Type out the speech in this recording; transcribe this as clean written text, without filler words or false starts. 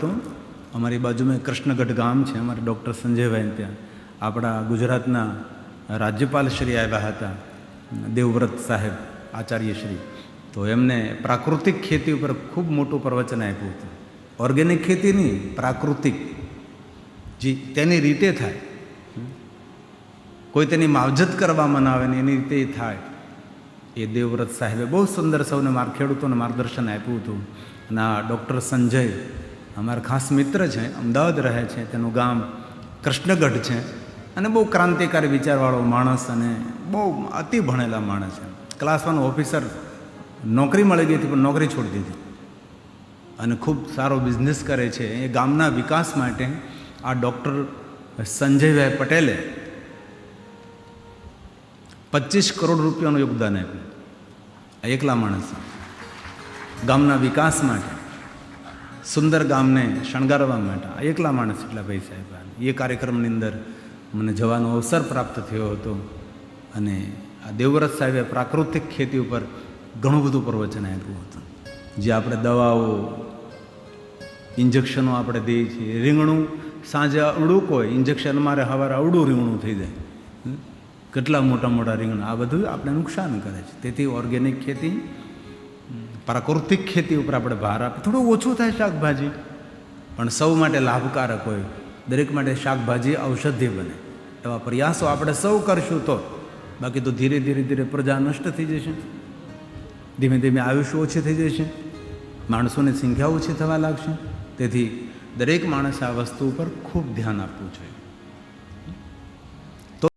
તો અમારી બાજુમાં કૃષ્ણગઢ ગામ છે, અમારે ડૉક્ટર સંજયભાઈ ત્યાં આપણા ગુજરાતના રાજ્યપાલશ્રી આવ્યા હતા, દેવવ્રત સાહેબ આચાર્યશ્રી. તો એમને પ્રાકૃતિક ખેતી ઉપર ખૂબ મોટું પ્રવચન આપ્યું હતું. ઓર્ગેનિક ખેતી નહીં, પ્રાકૃતિક, જે તેની રીતે થાય, કોઈ તેની માવજત કરવામાં ના આવે ને એની રીતે થાય. એ દેવવ્રત સાહેબે બહુ સુંદર સૌને ખેડૂતોને માર્ગદર્શન આપ્યું હતું. અને આ ડૉક્ટર સંજય અમારા ખાસ મિત્ર છે, અમદાવાદ રહે છે, તેનું ગામ કૃષ્ણગઢ છે અને બહુ ક્રાંતિકારી વિચારવાળો માણસ અને બહુ અતિ ભણેલા માણસ છે. ક્લાસ 1 ઓફિસર, નોકરી મળી ગઈ હતી પણ નોકરી છોડી દીધી અને ખૂબ સારો બિઝનેસ કરે છે. એ ગામના વિકાસ માટે આ ડૉક્ટર સંજયભાઈ પટેલે 25 કરોડ રૂપિયાનું યોગદાન આપ્યું. આ એકલા માણસ ગામના વિકાસ માટે, સુંદર ગામને શણગારવા માટે આ એકલા માણસ એટલા પૈસા આપ્યા. એ કાર્યક્રમની અંદર મને જવાનો અવસર પ્રાપ્ત થયો હતો. અને આ દેવવ્રત સાહેબે પ્રાકૃતિક ખેતી ઉપર ઘણું બધું પ્રવચન આપ્યું હતું. જે આપણે દવાઓ, ઇન્જેક્શનો આપણે દઈએ છીએ, રીંગણું સાંજે અવળું હોય, ઇન્જેક્શન મારે સવારે અવળું રીંગણું થઈ જાય, કેટલા મોટા મોટા રીંગણા, આ બધું આપણે નુકસાન કરે છે. તેથી ઓર્ગેનિક ખેતી, પ્રાકૃતિક ખેતી ઉપર આપણે ભાર આપીએ. થોડું ઓછું થાય શાકભાજી, પણ સૌ માટે લાભકારક હોય, દરેક માટે શાકભાજી ઔષધિ બને, એવા પ્રયાસો આપણે સૌ કરશું તો. બાકી તો ધીરે ધીરે ધીરે પ્રજા નષ્ટ થઈ જશે, ધીમે ધીમે આયુષ્ય ઓછી થઈ જશે, માણસોની સંખ્યા ઓછી થવા લાગશે. તેથી દરેક માણસે આ વસ્તુ ઉપર ખૂબ ધ્યાન આપવું જોઈએ.